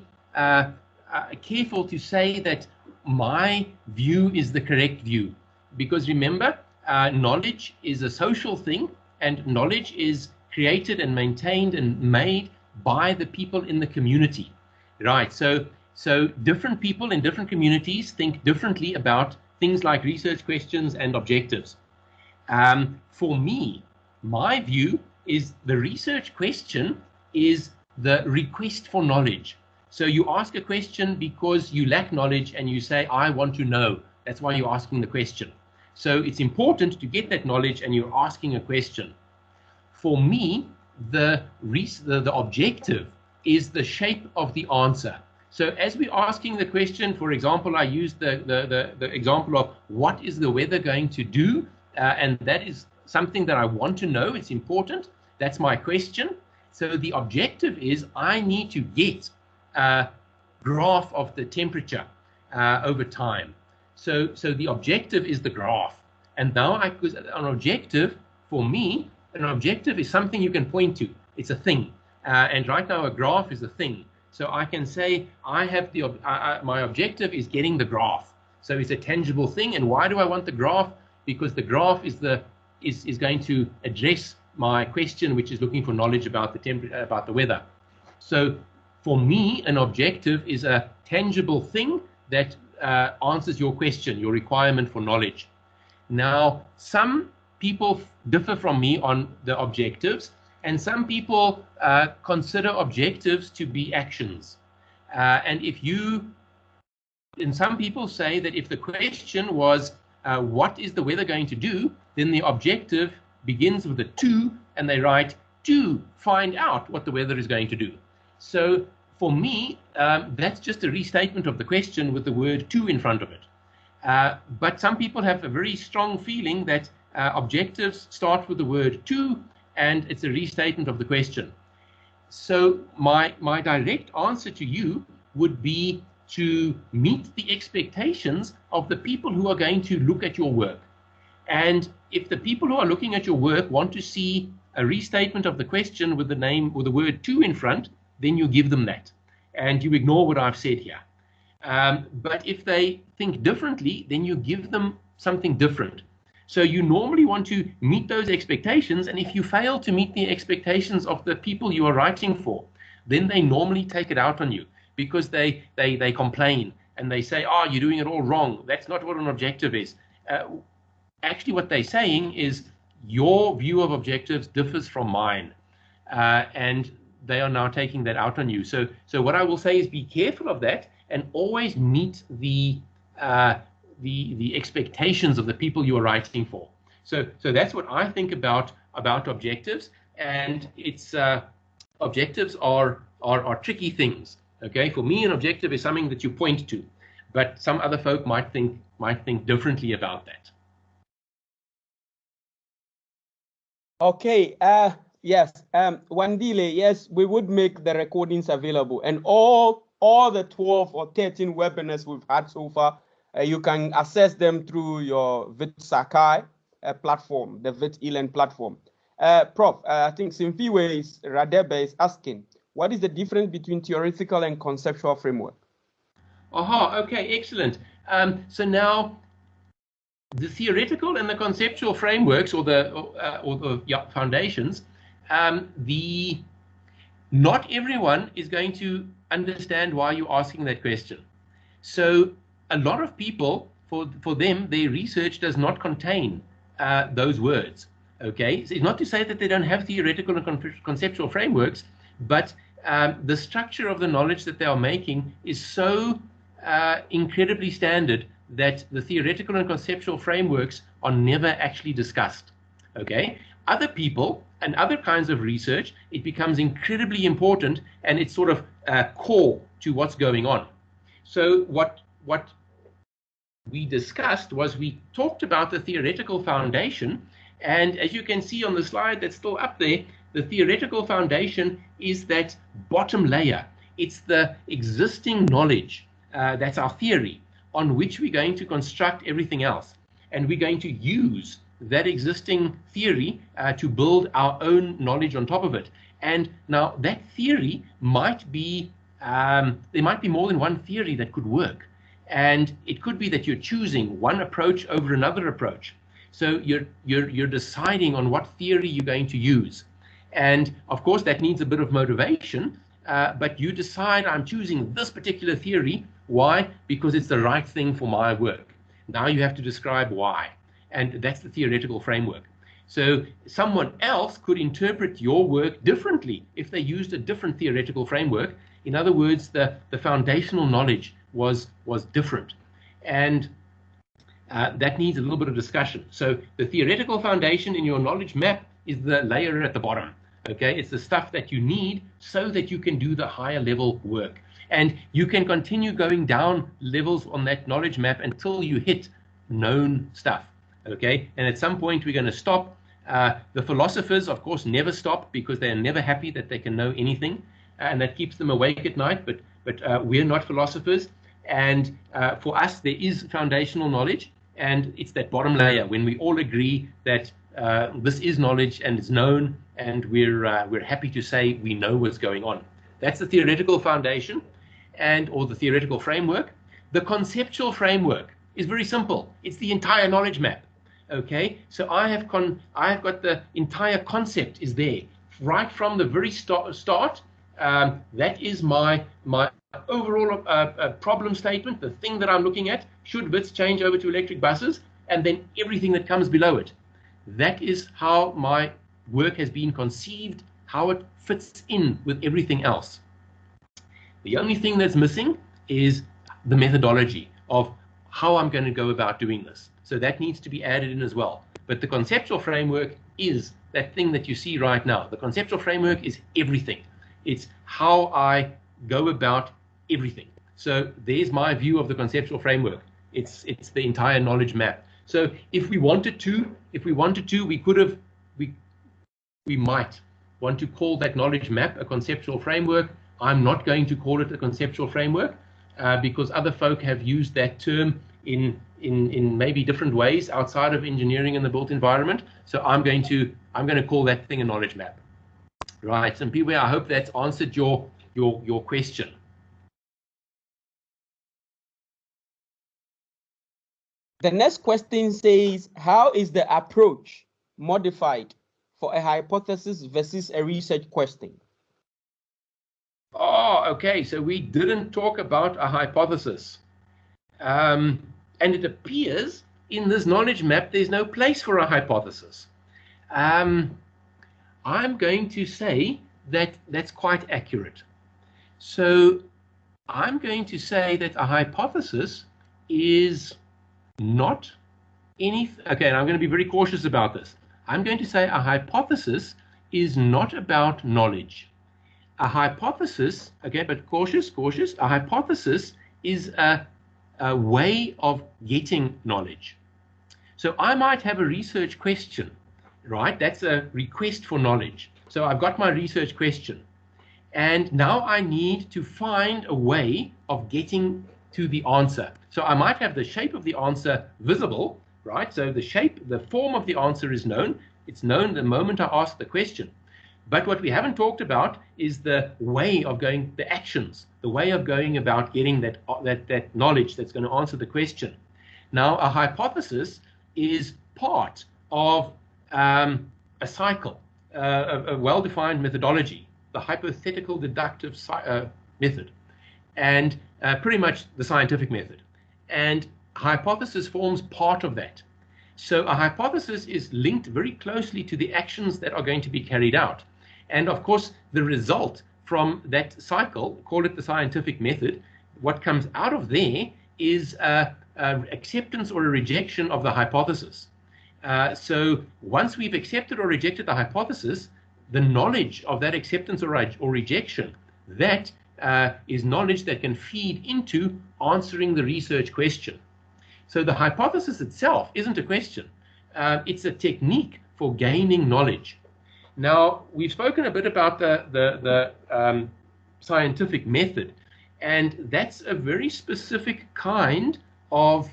careful to say that my view is the correct view, because remember, knowledge is a social thing, and knowledge is created and maintained and made by the people in the community, right? So different people in different communities think differently about things like research questions and objectives. For me, my view is the research question is the request for knowledge. So you ask a question because you lack knowledge and you say, I want to know. That's why you're asking the question. So it's important to get that knowledge and you're asking a question. For me, the objective is the shape of the answer. So as we're asking the question, for example, I used the example of what is the weather going to do? And that is something that I want to know. It's important. That's my question. So the objective is I need to get a graph of the temperature over time. So the objective is the graph. And now an objective, for me, an objective is something you can point to. It's a thing. And right now a graph is a thing. So I can say I have my objective is getting the graph. So it's a tangible thing. And why do I want the graph? Because the graph is going to address my question, which is looking for knowledge about the temperature, about the weather. So for me, an objective is a tangible thing that answers your question, your requirement for knowledge. Now, some people differ from me on the objectives, and some people consider objectives to be actions. And some people say that if the question was, what is the weather going to do, then the objective begins with a to, and they write to find out what the weather is going to do. So for me, that's just a restatement of the question with the word to in front of it. But some people have a very strong feeling that objectives start with the word to, and it's a restatement of the question. So my direct answer to you would be to meet the expectations of the people who are going to look at your work. And if the people who are looking at your work want to see a restatement of the question with the word to in front, then you give them that. And you ignore what I've said here. But if they think differently, then you give them something different. So you normally want to meet those expectations, and if you fail to meet the expectations of the people you are writing for, then they normally take it out on you, because they complain and they say, oh, you're doing it all wrong. That's not what an objective is. Actually, what they're saying is your view of objectives differs from mine, and they are now taking that out on you. So what I will say is be careful of that and always meet the expectations of the people you are writing for. So that's what I think about objectives, and it's objectives are tricky things. Okay, for me, an objective is something that you point to, but some other folk might think differently about that. Okay. Yes. Wandile, yes, we would make the recordings available, and all the 12 or 13 webinars we've had so far You can access them through your Wits Sakai platform, the Wits eLearn platform. Prof, I think Simfiwe Radebe is asking, what is the difference between theoretical and conceptual framework? Aha, okay, excellent. So now the theoretical and the conceptual frameworks, or the foundations, not everyone is going to understand why you're asking that question. So a lot of people, for them, their research does not contain those words. Okay, so it's not to say that they don't have theoretical and conceptual frameworks, but the structure of the knowledge that they are making is so incredibly standard that the theoretical and conceptual frameworks are never actually discussed. Okay, other people and other kinds of research, it becomes incredibly important, and it's sort of core to what's going on. So what we discussed was, we talked about the theoretical foundation, and as you can see on the slide that's still up there, the theoretical foundation is that bottom layer. It's the existing knowledge, that's our theory, on which we're going to construct everything else. And we're going to use that existing theory to build our own knowledge on top of it. And now that theory might be, there might be more than one theory that could work. And it could be that you're choosing one approach over another approach. So you're deciding on what theory you're going to use. And of course, that needs a bit of motivation, but you decide, I'm choosing this particular theory. Why? Because it's the right thing for my work. Now you have to describe why. And that's the theoretical framework. So someone else could interpret your work differently if they used a different theoretical framework. In other words, the foundational knowledge was different. And that needs a little bit of discussion. So the theoretical foundation in your knowledge map is the layer at the bottom. Okay, it's the stuff that you need so that you can do the higher level work. And you can continue going down levels on that knowledge map until you hit known stuff. Okay, and at some point we're going to stop. The philosophers, of course, never stop, because they are never happy that they can know anything, and that keeps them awake at night. But we're not philosophers, and for us there is foundational knowledge, and it's that bottom layer when we all agree that this is knowledge and it's known, and we're happy to say we know what's going on. That's the theoretical foundation, or the theoretical framework. The conceptual framework is very simple. It's the entire knowledge map. Okay, so I have got the entire concept is there right from the very start. That is my overall problem statement, the thing that I'm looking at. Should Wits change over to electric buses? And then everything that comes below it. That is how my work has been conceived, how it fits in with everything else. The only thing that's missing is the methodology of how I'm going to go about doing this. So that needs to be added in as well. But the conceptual framework is that thing that you see right now. The conceptual framework is everything. It's how I go about everything. So there's my view of the conceptual framework. It's the entire knowledge map. So if we wanted to, we might want to call that knowledge map a conceptual framework. I'm not going to call it a conceptual framework because other folk have used that term in maybe different ways outside of engineering and the built environment. So I'm going to call that thing a knowledge map. Right, and Piwe, I hope that's answered your question. The next question says, how is the approach modified for a hypothesis versus a research question? Oh, okay, so we didn't talk about a hypothesis. And it appears in this knowledge map there's no place for a hypothesis. I'm going to say that that's quite accurate. So I'm going to say that a hypothesis is not anything. Okay, and I'm going to be very cautious about this. I'm going to say a hypothesis is not about knowledge. A hypothesis, okay, but cautious, a hypothesis is a way of getting knowledge. So I might have a research question, right? That's a request for knowledge. So I've got my research question, and now I need to find a way of getting to the answer. So I might have the shape of the answer visible, right? So the shape, the form of the answer is known. It's known the moment I ask the question. But what we haven't talked about is the way of going, the actions, the way of going about getting that knowledge that's going to answer the question. Now, a hypothesis is part of a cycle, a well-defined methodology, the hypothetical deductive method, and pretty much the scientific method. And hypothesis forms part of that. So a hypothesis is linked very closely to the actions that are going to be carried out. And of course, the result from that cycle, call it the scientific method, what comes out of there is acceptance or a rejection of the hypothesis. So once we've accepted or rejected the hypothesis, the knowledge of that acceptance or rejection, that is knowledge that can feed into answering the research question. So the hypothesis itself isn't a question. It's a technique for gaining knowledge. Now, we've spoken a bit about the scientific method, and that's a very specific kind of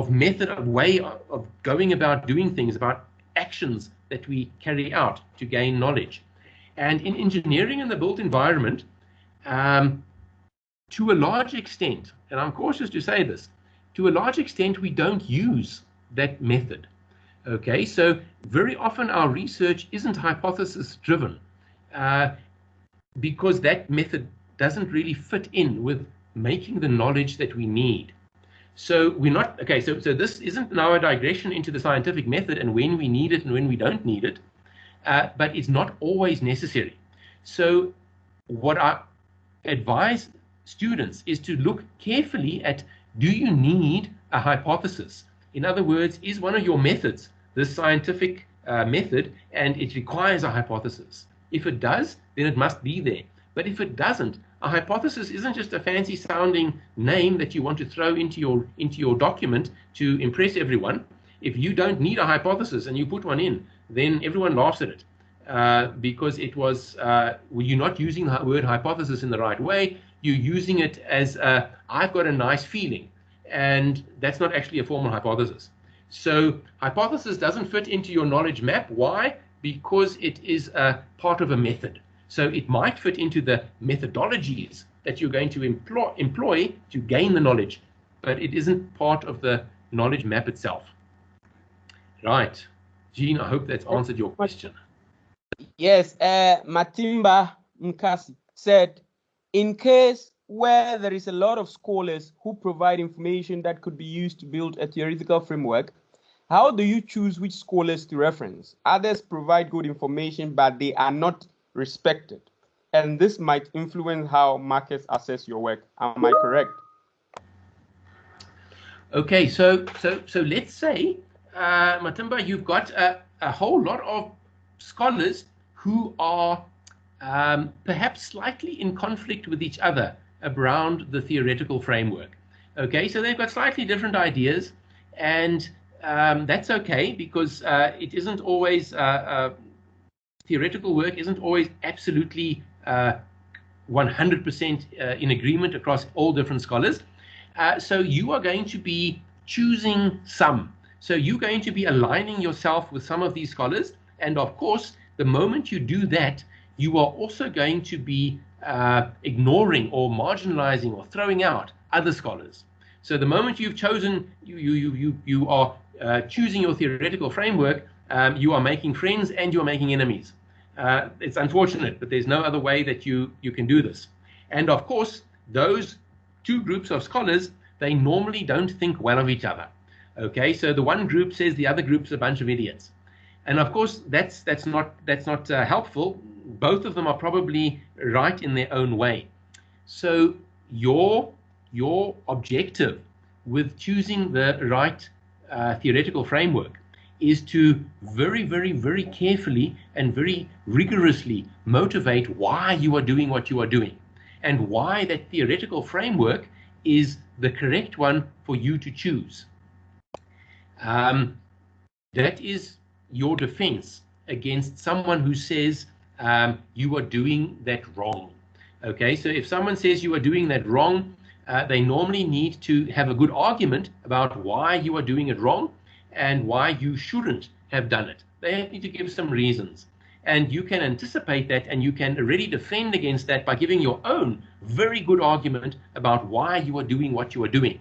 method, of way of going about doing things, about actions that we carry out to gain knowledge. And in engineering and the built environment, to a large extent, and I'm cautious to say this, to a large extent we don't use that method. Okay, so very often our research isn't hypothesis driven because that method doesn't really fit in with making the knowledge that we need. So we're not, okay, so this isn't now a digression into the scientific method and when we need it and when we don't need it, but it's not always necessary. So what I advise students is to look carefully at, do you need a hypothesis? In other words, is one of your methods this scientific method and it requires a hypothesis? If it does, then it must be there. But if it doesn't, a hypothesis isn't just a fancy sounding name that you want to throw into your document to impress everyone. If you don't need a hypothesis and you put one in, then everyone laughs at it because it was you're not using the word hypothesis in the right way. You're using it as I've got a nice feeling, and that's not actually a formal hypothesis. So hypothesis doesn't fit into your knowledge map. Why? Because it is a part of a method. So it might fit into the methodologies that you're going to employ to gain the knowledge, but it isn't part of the knowledge map itself. Right. Jean, I hope that's answered your question. Yes, Matimba Mkasi said, in case where there is a lot of scholars who provide information that could be used to build a theoretical framework, how do you choose which scholars to reference? Others provide good information, but they are not respected, and this might influence how markets assess your work. Am I correct? Okay, so let's say, Matimba, you've got a whole lot of scholars who are perhaps slightly in conflict with each other around the theoretical framework. Okay, so they've got slightly different ideas, and that's okay, because it isn't always theoretical work isn't always absolutely 100% in agreement across all different scholars. So you are going to be choosing some. So you're going to be aligning yourself with some of these scholars. And of course, the moment you do that, you are also going to be ignoring or marginalizing or throwing out other scholars. So the moment you've chosen, you are choosing your theoretical framework, you are making friends and you are making enemies. It's unfortunate, but there's no other way that you can do this. And of course, those two groups of scholars, they normally don't think well of each other. Okay, so the one group says the other group's a bunch of idiots, and of course that's not helpful. Both of them are probably right in their own way. So your objective with choosing the right theoretical framework is to very, very, very carefully and very rigorously motivate why you are doing what you are doing, and why that theoretical framework is the correct one for you to choose. That is your defense against someone who says you are doing that wrong. Okay, so if someone says you are doing that wrong, they normally need to have a good argument about why you are doing it wrong and why you shouldn't have done it. They need to give some reasons. And you can anticipate that, and you can already defend against that by giving your own very good argument about why you are doing what you are doing.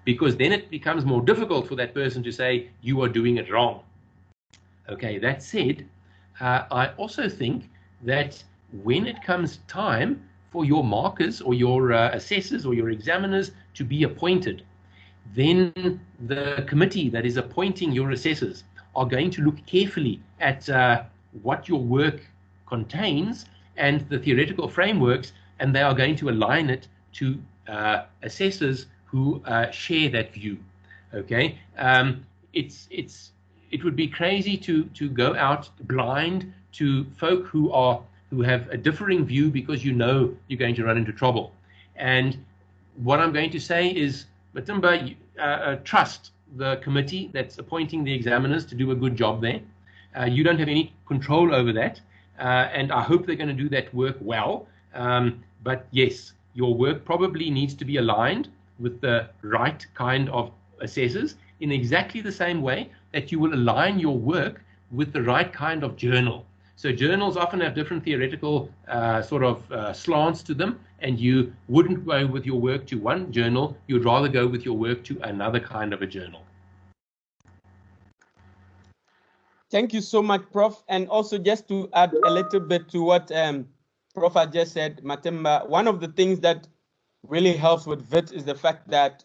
Because then it becomes more difficult for that person to say you are doing it wrong. Okay, that said, I also think that when it comes time for your markers or your assessors or your examiners to be appointed, then the committee that is appointing your assessors are going to look carefully at what your work contains and the theoretical frameworks, and they are going to align it to assessors who share that view. Okay, it would be crazy to go out blind to folk who have a differing view, because you know you're going to run into trouble. And what I'm going to say is, Matimba, trust the committee that's appointing the examiners to do a good job there. You don't have any control over that, and I hope they're going to do that work well. But yes, your work probably needs to be aligned with the right kind of assessors, in exactly the same way that you will align your work with the right kind of journal. So journals often have different theoretical slants to them, and you wouldn't go with your work to one journal. You'd rather go with your work to another kind of a journal. Thank you so much, Prof. And also, just to add a little bit to what Prof had just said, Matimba, one of the things that really helps with Wits is the fact that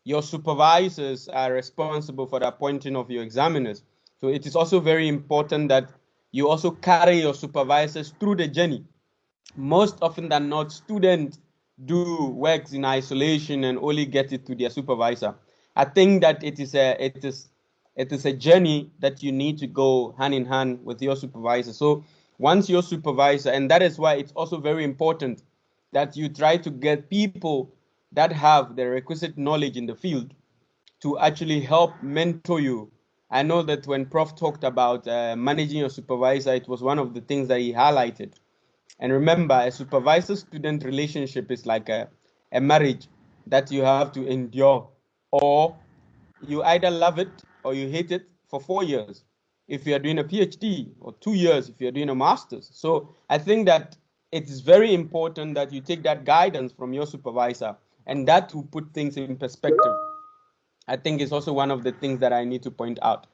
your supervisors are responsible for the appointing of your examiners. So it is also very important that you also carry your supervisors through the journey. Most often than not, students do works in isolation and only get it to their supervisor. I think that it is a journey that you need to go hand in hand with your supervisor. So once your supervisor, and that is why it's also very important that you try to get people that have the requisite knowledge in the field to actually help mentor you. I know that when Prof talked about managing your supervisor, it was one of the things that he highlighted. And remember, a supervisor-student relationship is like a marriage that you have to endure, or you either love it or you hate it for 4 years if you are doing a PhD, or 2 years if you're doing a master's. So I think that it is very important that you take that guidance from your supervisor, and that will put things in perspective. I think it's also one of the things that I need to point out.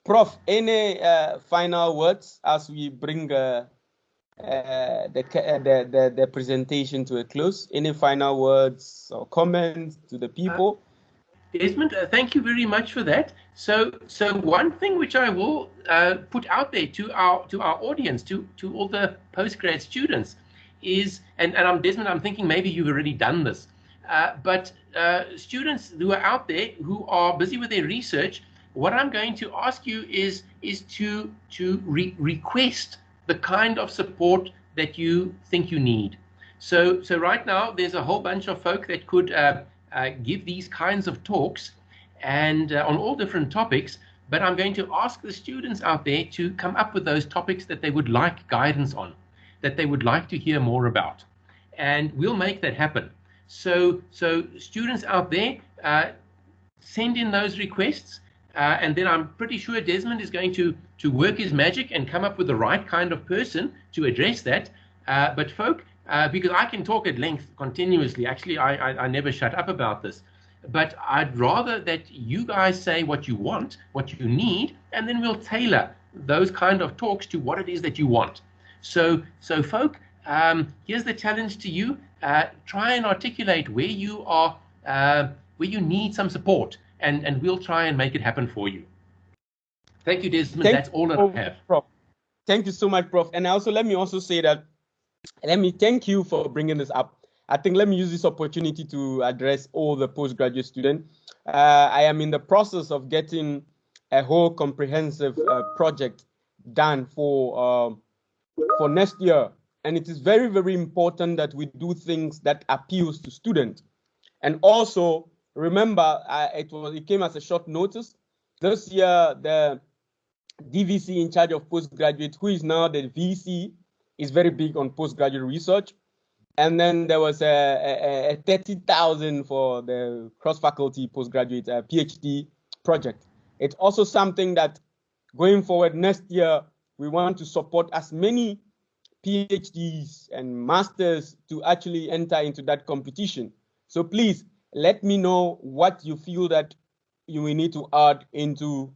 Prof, any final words as we bring the presentation to a close? Any final words or comments to the people? Desmond, thank you very much for that. So one thing which I will put out there to our audience, to all the postgrad students, is, and I'm Desmond, I'm thinking maybe you've already done this, but students who are out there who are busy with their research, what I'm going to ask you is to request the kind of support that you think you need. So right now there's a whole bunch of folk that could give these kinds of talks, and on all different topics, but I'm going to ask the students out there to come up with those topics that they would like guidance on, that they would like to hear more about, and we'll make that happen. So students out there, send in those requests, and then I'm pretty sure Desmond is going to work his magic and come up with the right kind of person to address that. But folk, because I can talk at length continuously, actually I never shut up about this, but I'd rather that you guys say what you want, what you need, and then we'll tailor those kind of talks to what it is that you want. So folk, here's the challenge to you. Try and articulate where you are, where you need some support, and we'll try and make it happen for you. Thank you, Desmond. That's all that I have. Prof. Thank you so much, Prof. And also, let me also say that, let me thank you for bringing this up. I think let me use this opportunity to address all the postgraduate students. I am in the process of getting a whole comprehensive project done for next year. And it is very, very important that we do things that appeals to students. And also, remember, it came as a short notice. This year, the DVC in charge of postgraduate, who is now the VC, is very big on postgraduate research. And then there was a 30,000 for the cross-faculty postgraduate PhD project. It's also something that going forward next year, we want to support as many PhDs and masters to actually enter into that competition. So please let me know what you feel that you will need to add into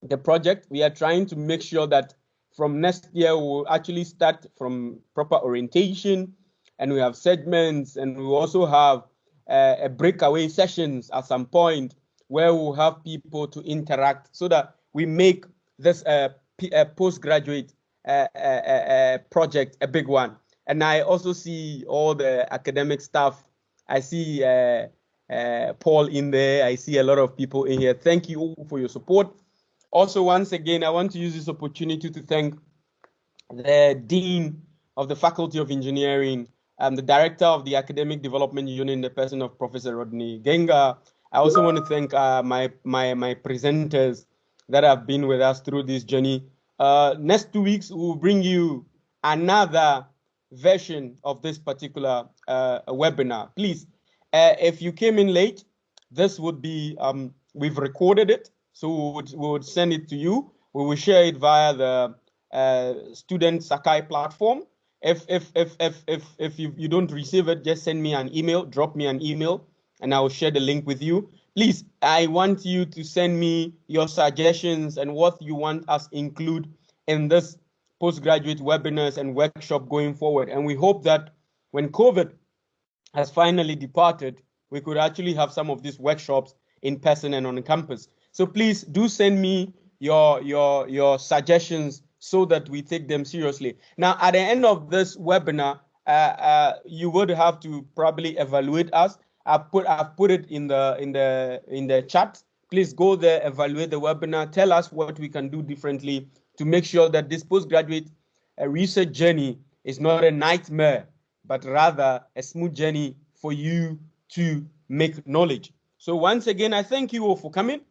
the project. We are trying to make sure that from next year, we'll actually start from proper orientation, and we have segments, and we also have a breakaway sessions at some point where we'll have people to interact so that we make this postgraduate project a big one. And I also see all the academic staff. I see Paul in there. I see a lot of people in here. Thank you all for your support. Also, once again, I want to use this opportunity to thank the Dean of the Faculty of Engineering and the Director of the Academic Development Unit in the person of Professor Rodney Genga. I also want to thank my presenters that have been with us through this journey. Next 2 weeks, we'll bring you another version of this particular webinar. Please, if you came in late, this would be, we've recorded it, so we would send it to you. We will share it via the student Sakai platform. If you don't receive it, just send me an email, drop me an email, and I will share the link with you. Please, I want you to send me your suggestions and what you want us include in this postgraduate webinars and workshop going forward. And we hope that when COVID has finally departed, we could actually have some of these workshops in person and on campus. So please do send me your suggestions so that we take them seriously. Now, at the end of this webinar, you would have to probably evaluate us. I've put it in the chat. Please go there, evaluate the webinar, tell us what we can do differently to make sure that this postgraduate research journey is not a nightmare, but rather a smooth journey for you to make knowledge. So once again, I thank you all for coming,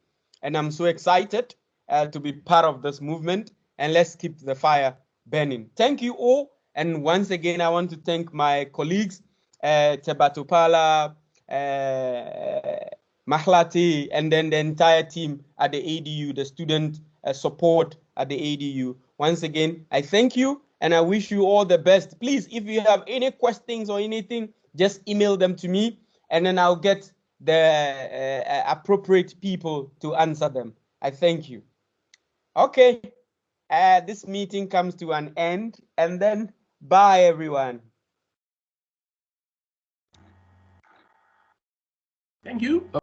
and I'm so excited to be part of this movement, and let's keep the fire burning. Thank you all, and once again, I want to thank my colleagues, Tebatupala, Mahlati, and then the entire team at the ADU, the student support at the ADU. Once again, I thank you, and I wish you all the best. Please, if you have any questions or anything, just email them to me, and then I'll get the appropriate people to answer them. I thank you. Okay, this meeting comes to an end, and then bye, everyone. Thank you.